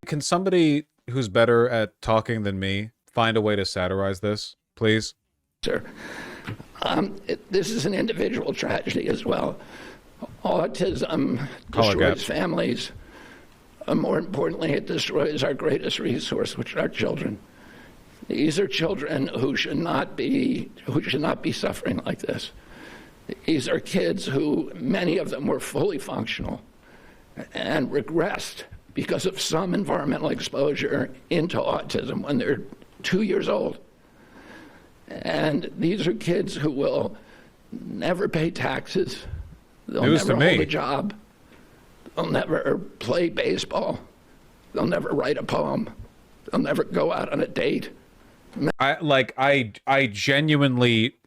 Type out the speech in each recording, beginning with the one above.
Can somebody who's better at talking than me find a way to satirize this, please? Sir, this is an individual tragedy as well. Autism destroys families. More importantly, it destroys our greatest resource, which are our children. These are children who should not be suffering like this. These are kids who, many of them were fully functional and regressed because of some environmental exposure into autism when they're 2 years old. And these are kids who will never pay taxes. They'll never hold a job. They'll never play baseball. They'll never write a poem. They'll never go out on a date. I genuinely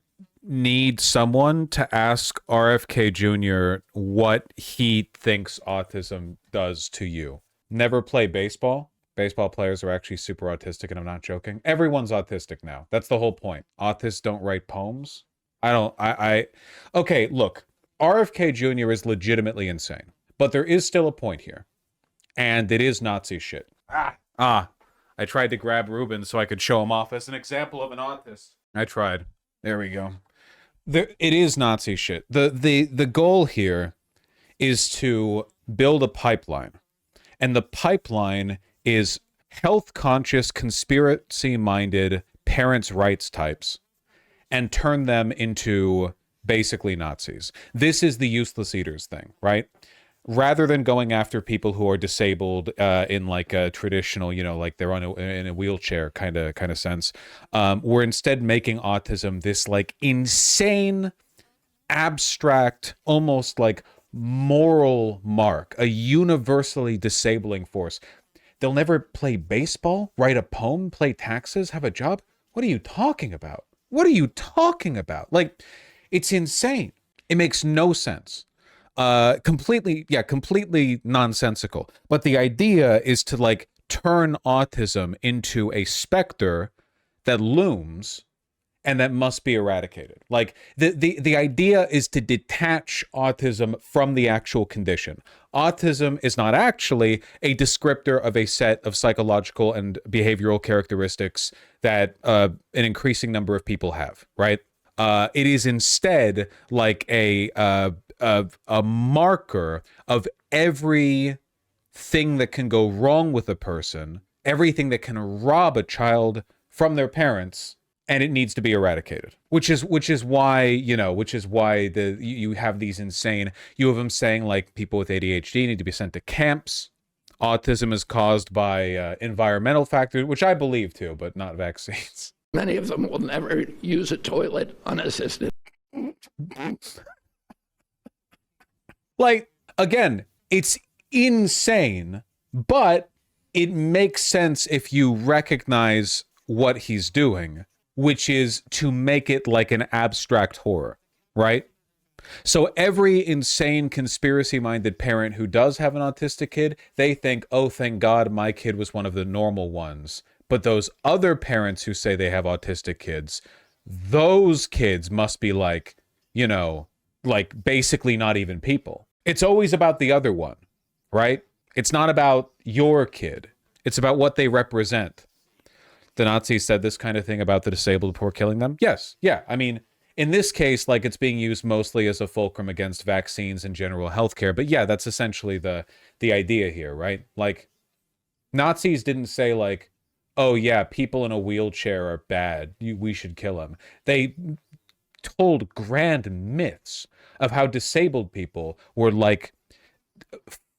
need someone to ask RFK Jr. what he thinks autism does to you. Never play baseball. Baseball players are actually super autistic, and I'm not joking. Everyone's autistic now. That's the whole point. Autists don't write poems. Okay, look, RFK Jr. is legitimately insane, but there is still a point here, and it is Nazi shit. I tried to grab Ruben so I could show him off as an example of an autist. I tried. There we go. It is Nazi shit. The goal here is to build a pipeline, and the pipeline is health-conscious, conspiracy-minded parents' rights types and turn them into basically Nazis. This is the useless eaters thing, right? Rather than going after people who are disabled in like a traditional, like they're in a wheelchair kind of sense, we're instead making autism this like insane, abstract, almost like moral mark, a universally disabling force. They'll never play baseball, write a poem, play taxes, have a job. What are you talking about? What are you talking about? Like, it's insane. It makes no sense. Completely nonsensical. But the idea is to like turn autism into a specter that looms and that must be eradicated. Like the idea is to detach autism from the actual condition. Autism is not actually a descriptor of a set of psychological and behavioral characteristics that an increasing number of people have, right? It is instead like a marker of everything that can go wrong with a person, everything that can rob a child from their parents, and it needs to be eradicated. Which is why you have these insane. You have them saying like people with ADHD need to be sent to camps. Autism is caused by environmental factors, which I believe too, but not vaccines. Many of them will never use a toilet unassisted. Like, again, it's insane, but it makes sense if you recognize what he's doing, which is to make it like an abstract horror, right? So every insane conspiracy-minded parent who does have an autistic kid, they think, oh, thank God my kid was one of the normal ones. But those other parents who say they have autistic kids, those kids must be like, like basically not even people. It's always about the other one, right? It's not about your kid. It's about what they represent. The Nazis said this kind of thing about the disabled before killing them? Yes. Yeah. I mean, in this case, like it's being used mostly as a fulcrum against vaccines and general healthcare. But yeah, that's essentially the idea here, right? Like Nazis didn't say like, oh yeah, people in a wheelchair are bad. We should kill them. They told grand myths of how disabled people were like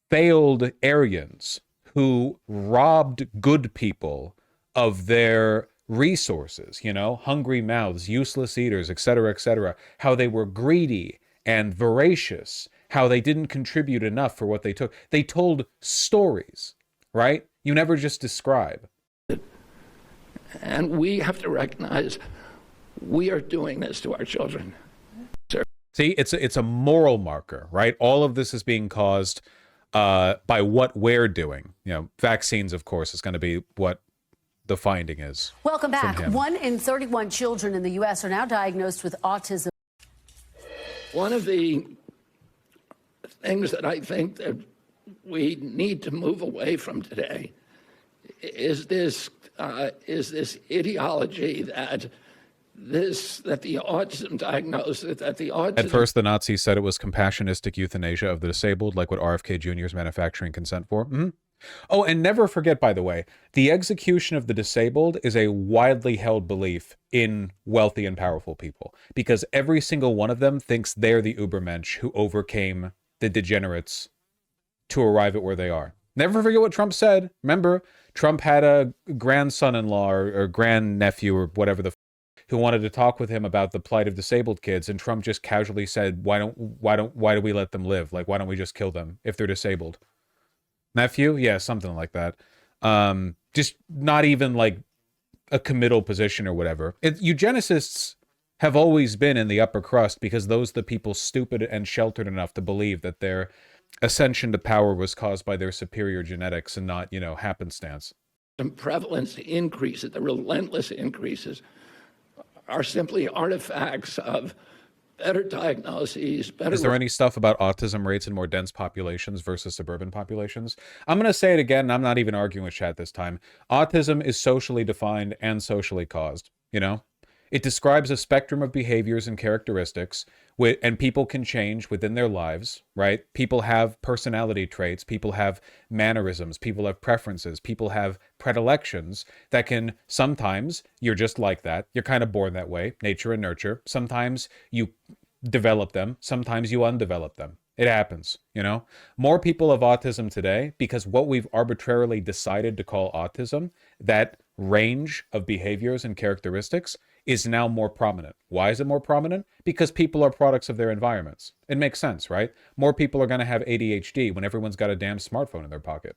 failed Aryans who robbed good people of their resources, hungry mouths, useless eaters, etc., how they were greedy and voracious, how they didn't contribute enough for what they took. They told stories, right? You never just describe. And we have to recognize we are doing this to our children. See, it's a moral marker, right? All of this is being caused by what we're doing. Vaccines, of course, is going to be what the finding is. Welcome back. 1 in 31 children in the U.S. are now diagnosed with autism. One of the things that I think that we need to move away from today is this ideology that the autism diagnosis, that the autism... At first, the Nazis said it was compassionistic euthanasia of the disabled, like what RFK Jr. is manufacturing consent for. Oh, and never forget, by the way, the execution of the disabled is a widely held belief in wealthy and powerful people, because every single one of them thinks they're the Ubermensch who overcame the degenerates to arrive at where they are. Never forget what Trump said. Remember, Trump had a grandson-in-law or grandnephew or whatever who wanted to talk with him about the plight of disabled kids, and Trump just casually said, why do we let them live? Like, why don't we just kill them if they're disabled? Nephew? Yeah, something like that. Just not even like a committal position or whatever. Eugenicists have always been in the upper crust because those are the people stupid and sheltered enough to believe that their ascension to power was caused by their superior genetics and not, happenstance. And prevalence increases, the relentless increases, are simply artifacts of better diagnoses, better... Is there any stuff about autism rates in more dense populations versus suburban populations? I'm going to say it again, and I'm not even arguing with chat this time. Autism is socially defined and socially caused, It describes a spectrum of behaviors and characteristics, and people can change within their lives, right? People have personality traits, people have mannerisms, people have preferences, people have predilections that can, sometimes you're just like that. You're kind of born that way, nature and nurture. Sometimes you develop them, sometimes you undevelop them. It happens, More people have autism today because what we've arbitrarily decided to call autism, that range of behaviors and characteristics, is now more prominent. Why is it more prominent? Because people are products of their environments. It makes sense, right? More people are going to have ADHD when everyone's got a damn smartphone in their pocket,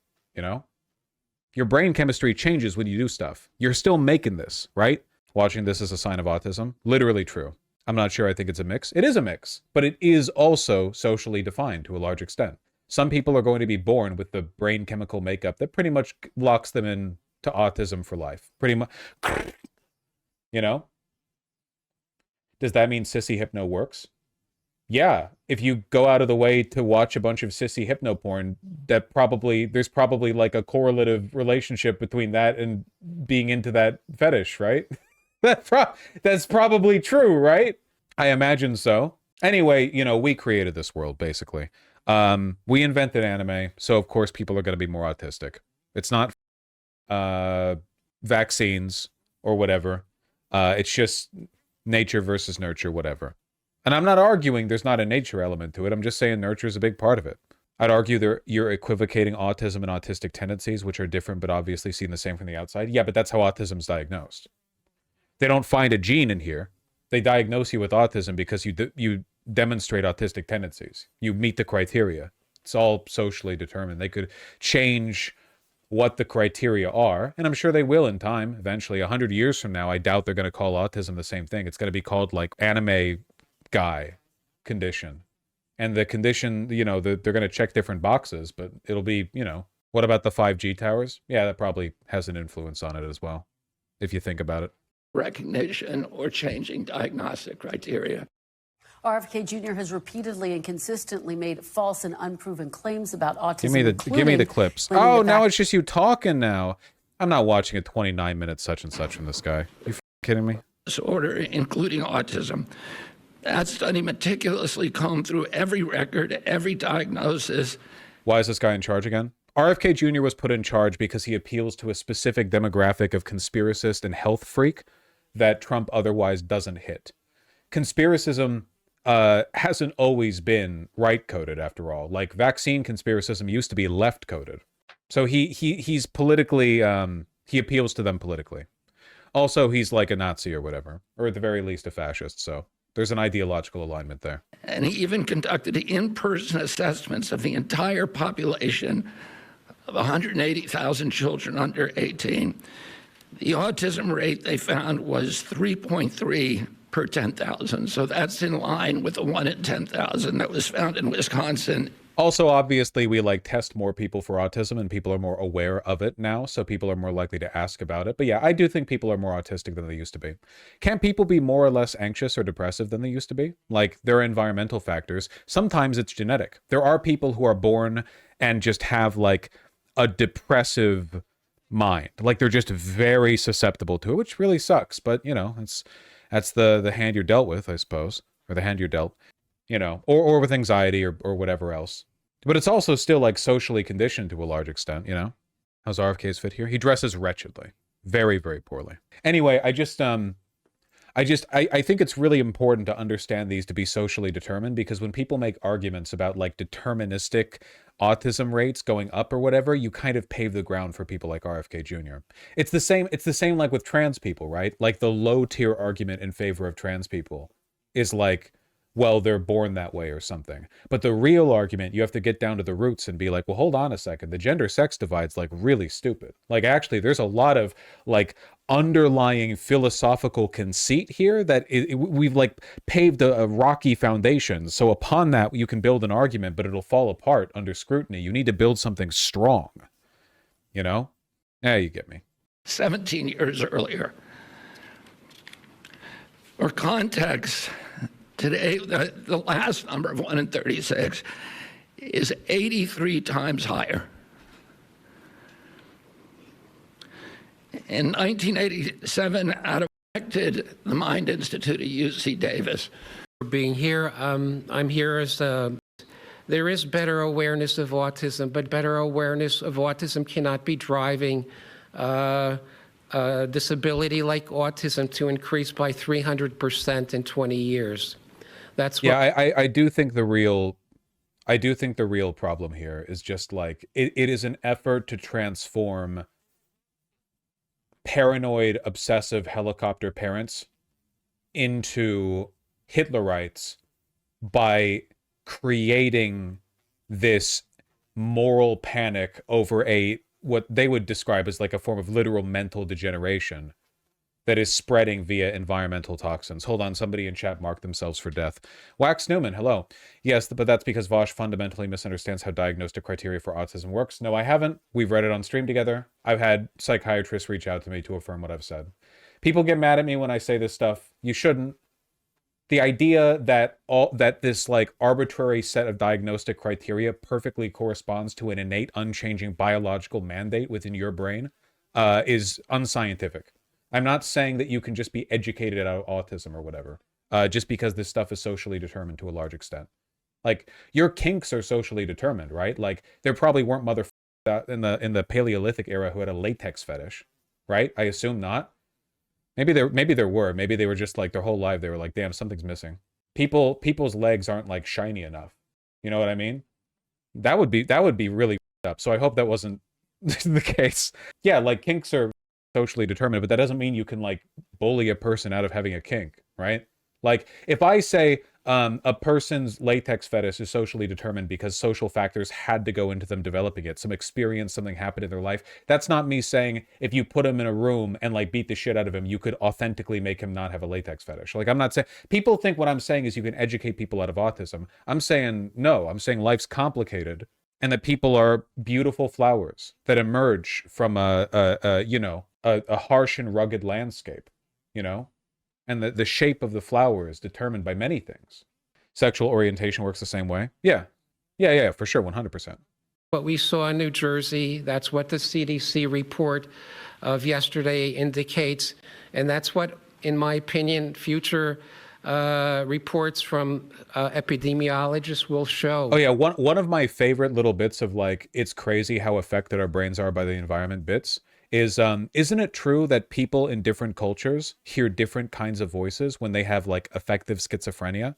Your brain chemistry changes when you do stuff. You're still making this, right? Watching this is a sign of autism. Literally true. I'm not sure I think it's a mix. It is a mix, but it is also socially defined to a large extent. Some people are going to be born with the brain chemical makeup that pretty much locks them in to autism for life. Pretty much, Does that mean sissy hypno works? Yeah. If you go out of the way to watch a bunch of sissy hypno porn, there's probably like a correlative relationship between that and being into that fetish, right? That's probably true, right? I imagine so. Anyway, we created this world, basically. We invented anime, so of course people are going to be more autistic. It's not vaccines or whatever. It's just nature versus nurture, whatever. And I'm not arguing there's not a nature element to it. I'm just saying nurture is a big part of it. I'd argue you're equivocating autism and autistic tendencies, which are different but obviously seen the same from the outside. Yeah, but that's how autism's diagnosed. They don't find a gene in here. They diagnose you with autism because you demonstrate autistic tendencies. You meet the criteria. It's all socially determined. They could change what the criteria are, and I'm sure they will in time, eventually. 100 years from now, I doubt they're going to call autism the same thing. It's going to be called, like, anime guy condition. And the condition, they're going to check different boxes, but it'll be, what about the 5G towers? Yeah, that probably has an influence on it as well, if you think about it. Recognition or changing diagnostic criteria. RFK Jr. has repeatedly and consistently made false and unproven claims about autism. Give me the clips. Oh, now it's just you talking now. I'm not watching a 29-minute such and such from this guy. You kidding me? Disorder, including autism. That study meticulously combed through every record, every diagnosis. Why is this guy in charge again? RFK Jr. was put in charge because he appeals to a specific demographic of conspiracist and health freak that Trump otherwise doesn't hit. Conspiracism hasn't always been right-coded, after all. Like, vaccine conspiracism used to be left-coded. So he's politically, he appeals to them politically. Also, he's like a Nazi or whatever, or at the very least a fascist, so there's an ideological alignment there. And he even conducted in-person assessments of the entire population of 180,000 children under 18. The autism rate they found was 3.3 per 10,000. So that's in line with the 1 in 10,000 that was found in Wisconsin. Also, obviously, we test more people for autism and people are more aware of it now. So people are more likely to ask about it. But yeah, I do think people are more autistic than they used to be. Can people be more or less anxious or depressive than they used to be? Like, there are environmental factors. Sometimes it's genetic. There are people who are born and just have like a depressive mind. Like they're just very susceptible to it, which really sucks. But you know, that's the hand you're dealt with, I suppose, or the hand you're dealt, you know, or with anxiety or whatever else. But it's also still like socially conditioned to a large extent, you know. How's RFK's fit here? He dresses wretchedly, very, very poorly. Anyway, I think it's really important to understand these to be socially determined, because when people make arguments about like deterministic autism rates going up or whatever, you kind of pave the ground for people like RFK Jr. It's the same like with trans people, right? Like the low tier argument in favor of trans people is like, well, they're born that way or something. But the real argument, you have to get down to the roots and be like, well, hold on a second. The gender sex divide's like really stupid. Like actually, there's a lot of like underlying philosophical conceit here that we've like paved a rocky foundation. So upon that, you can build an argument, but it'll fall apart under scrutiny. You need to build something strong, you know? Yeah, you get me. 17 years earlier. For context, today, the last number of 1 in 36 is 83 times higher. In 1987, out of elected the Mind Institute at UC Davis. For being here, I'm here as there is better awareness of autism, but better awareness of autism cannot be driving disability like autism to increase by 300% in 20 years. That's what. Yeah, I do think the real problem here is just like it is an effort to transform paranoid, obsessive helicopter parents into Hitlerites by creating this moral panic over what they would describe as like a form of literal mental degeneration that is spreading via environmental toxins. Hold on, somebody in chat marked themselves for death. Wax Newman, hello. Yes, but that's because Vosh fundamentally misunderstands how diagnostic criteria for autism works. No, I haven't. We've read it on stream together. I've had psychiatrists reach out to me to affirm what I've said. People get mad at me when I say this stuff. You shouldn't. The idea that this like arbitrary set of diagnostic criteria perfectly corresponds to an innate, unchanging biological mandate within your brain is unscientific. I'm not saying that you can just be educated out of autism or whatever, just because this stuff is socially determined to a large extent. Like your kinks are socially determined, right? Like there probably weren't motherfuckers in the Paleolithic era who had a latex fetish, right? I assume not. Maybe there were. Maybe they were just like their whole life they were like, damn, something's missing. People's legs aren't like shiny enough. You know what I mean? That would be really up. So I hope that wasn't the case. Yeah, like kinks are socially determined, but that doesn't mean you can like bully a person out of having a kink, right? Like if I say a person's latex fetish is socially determined because social factors had to go into them developing it, some experience, something happened in their life, that's not me saying if you put him in a room and like beat the shit out of him, you could authentically make him not have a latex fetish. Like I'm not saying, people think what I'm saying is you can educate people out of autism. I'm saying no, I'm saying life's complicated and that people are beautiful flowers that emerge from a harsh and rugged landscape, you know? And the shape of the flower is determined by many things. Sexual orientation works the same way. Yeah, for sure, 100%. What we saw in New Jersey, that's what the CDC report of yesterday indicates. And that's what, in my opinion, future reports from epidemiologists will show. Oh yeah, one of my favorite little bits of like, it's crazy how affected our brains are by the environment bits is, isn't it true that people in different cultures hear different kinds of voices when they have like affective schizophrenia?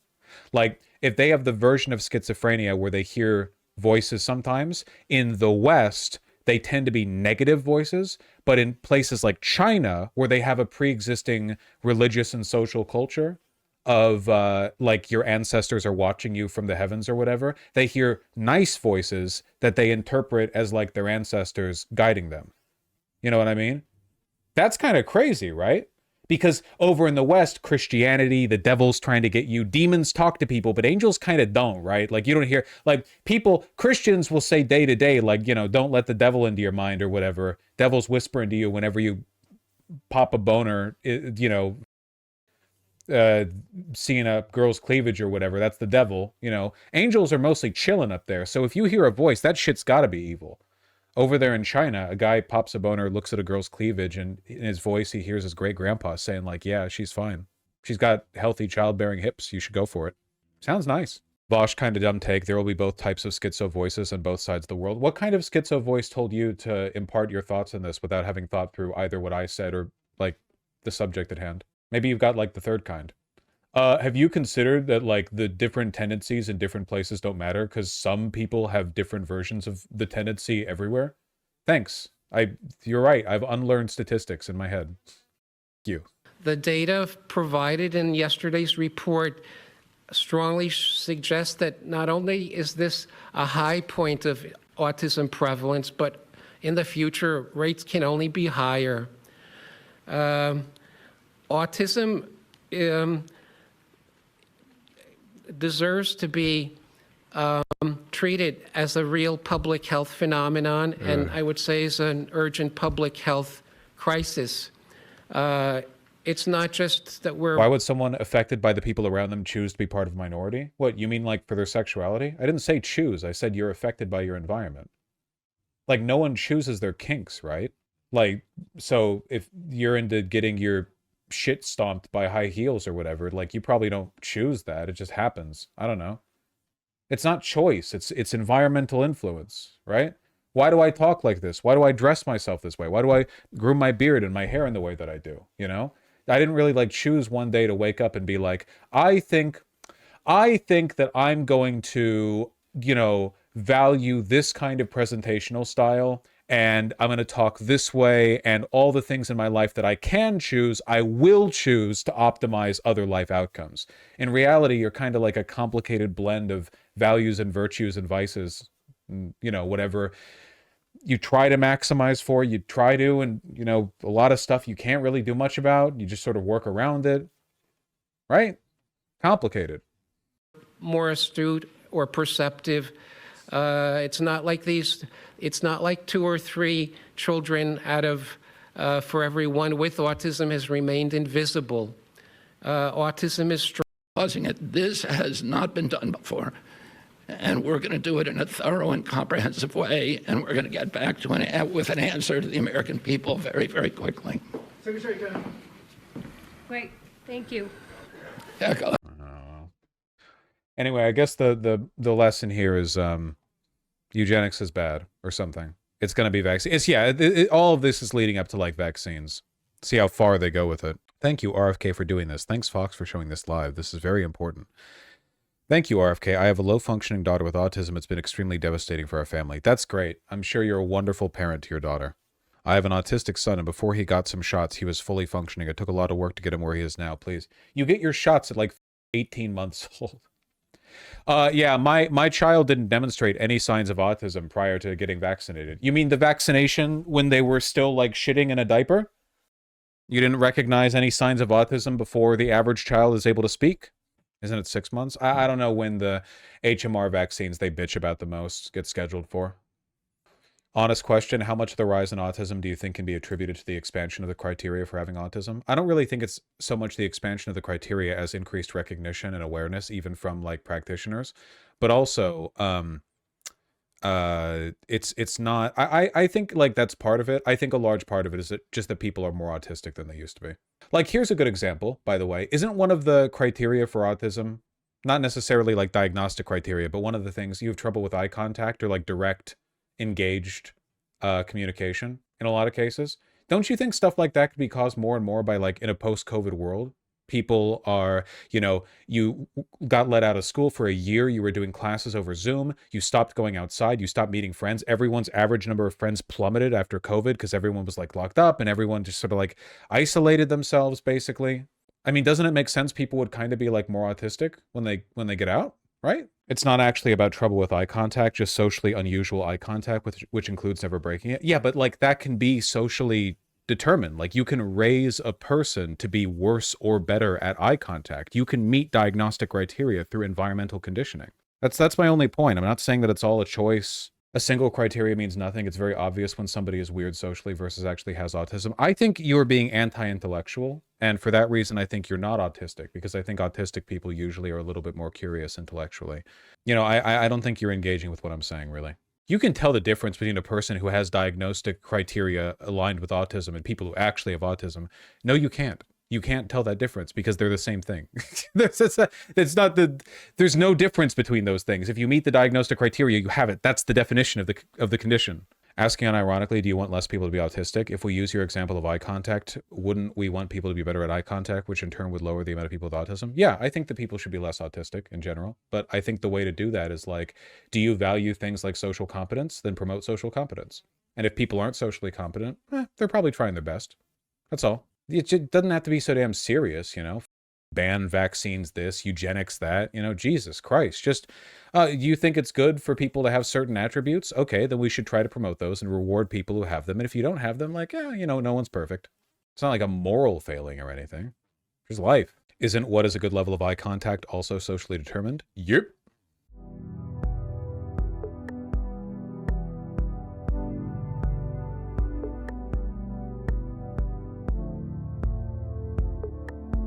Like if they have the version of schizophrenia where they hear voices sometimes, in the West, they tend to be negative voices, but in places like China, where they have a pre-existing religious and social culture of like your ancestors are watching you from the heavens or whatever, they hear nice voices that they interpret as like their ancestors guiding them. You know what I mean? That's kind of crazy, right? Because over in the West, Christianity, the devil's trying to get you. Demons talk to people, but angels kind of don't, right? Like you don't hear, like people, Christians will say day to day, like, you know, don't let the devil into your mind or whatever. Devil's whispering to you whenever you pop a boner, you know, seeing a girl's cleavage or whatever. That's the devil, you know. Angels are mostly chilling up there. So if you hear a voice, that shit's got to be evil. Over there in China, a guy pops a boner, looks at a girl's cleavage, and in his voice, he hears his great-grandpa saying, like, yeah, she's fine. She's got healthy childbearing hips. You should go for it. Sounds nice. Bosch, kind of dumb take. There will be both types of schizo voices on both sides of the world. What kind of schizo voice told you to impart your thoughts on this without having thought through either what I said or, like, the subject at hand? Maybe you've got, like, the third kind. Have you considered that, like, the different tendencies in different places don't matter because some people have different versions of the tendency everywhere? Thanks. You're right. I've unlearned statistics in my head. You. The data provided in yesterday's report strongly suggests that not only is this a high point of autism prevalence, but in the future, rates can only be higher. Autism deserves to be treated as a real public health phenomenon, and I would say is an urgent public health crisis. It's not just that we're... Why would someone affected by the people around them choose to be part of a minority? What, you mean like for their sexuality? I didn't say choose. I said you're affected by your environment. Like, no one chooses their kinks, right? Like, so if you're into getting your shit stomped by high heels or whatever, like, you probably don't choose that. It just happens. I don't know. It's not choice. It's environmental influence, right? Why do I talk like this? Why do I dress myself this way? Why do I groom my beard and my hair in the way that I do? You know? I didn't really like choose one day to wake up and be like, I think that I'm going to, you know, value this kind of presentational style, and I'm going to talk this way, and all the things in my life that I can choose, I will choose to optimize other life outcomes. In reality, you're kind of like a complicated blend of values and virtues and vices, you know, whatever you try to maximize for, you try to, and, you know, a lot of stuff you can't really do much about. You just sort of work around it, right? Complicated. More astute or perceptive. It's not like 2 or 3 children out of, for every one with autism has remained invisible. Autism is strong. Causing it. This has not been done before. And we're going to do it in a thorough and comprehensive way, and we're going to get back to with an answer to the American people very, very quickly. Secretary Kennedy. Great, thank you. Echo. Anyway, I guess the lesson here is eugenics is bad or something. It's going to be vaccine. All of this is leading up to like vaccines. See how far they go with it. Thank you, RFK, for doing this. Thanks, Fox, for showing this live. This is very important. Thank you, RFK. I have a low-functioning daughter with autism. It's been extremely devastating for our family. That's great. I'm sure you're a wonderful parent to your daughter. I have an autistic son, and before he got some shots, he was fully functioning. It took a lot of work to get him where he is now. Please. You get your shots at like 18 months old. Yeah, my child didn't demonstrate any signs of autism prior to getting vaccinated. You mean the vaccination when they were still like shitting in a diaper? You didn't recognize any signs of autism before the average child is able to speak? Isn't it 6 months? I don't know when the HMR vaccines they bitch about the most get scheduled for. Honest question, how much of the rise in autism do you think can be attributed to the expansion of the criteria for having autism? I don't really think it's so much the expansion of the criteria as increased recognition and awareness, even from like practitioners. But also, it's not, I think like that's part of it. I think a large part of it is just that people are more autistic than they used to be. Like, here's a good example, by the way. Isn't one of the criteria for autism, not necessarily like diagnostic criteria, but one of the things, you have trouble with eye contact or like direct, engaged communication in a lot of cases? Don't you think stuff like that could be caused more and more by like in a post-COVID world? People are, you know, you got let out of school for a year. You were doing classes over Zoom. You stopped going outside. You stopped meeting friends. Everyone's average number of friends plummeted after COVID because everyone was like locked up and everyone just sort of like isolated themselves, basically. I mean, doesn't it make sense people would kind of be like more autistic when they get out, right? It's not actually about trouble with eye contact, just socially unusual eye contact, which includes never breaking it. Yeah, but like that can be socially determined. Like you can raise a person to be worse or better at eye contact. You can meet diagnostic criteria through environmental conditioning. That's my only point. I'm not saying that it's all a choice. A single criteria means nothing. It's very obvious when somebody is weird socially versus actually has autism. I think you're being anti-intellectual. And for that reason, I think you're not autistic, because I think autistic people usually are a little bit more curious intellectually. You know, I don't think you're engaging with what I'm saying, really. You can tell the difference between a person who has diagnostic criteria aligned with autism and people who actually have autism. No, you can't. You can't tell that difference because they're the same thing. There's no difference between those things. If you meet the diagnostic criteria, you have it. That's the definition of the condition. Asking unironically, do you want less people to be autistic? If we use your example of eye contact, wouldn't we want people to be better at eye contact, which in turn would lower the amount of people with autism? Yeah, I think that people should be less autistic in general. But I think the way to do that is like, do you value things like social competence? Then promote social competence. And if people aren't socially competent, they're probably trying their best. That's all. It doesn't have to be so damn serious, you know? Ban vaccines this, eugenics that, you know, Jesus Christ. Just, you think it's good for people to have certain attributes? Okay, then we should try to promote those and reward people who have them. And if you don't have them, like, you know, no one's perfect. It's not like a moral failing or anything. There's life. Isn't what is a good level of eye contact also socially determined? Yep.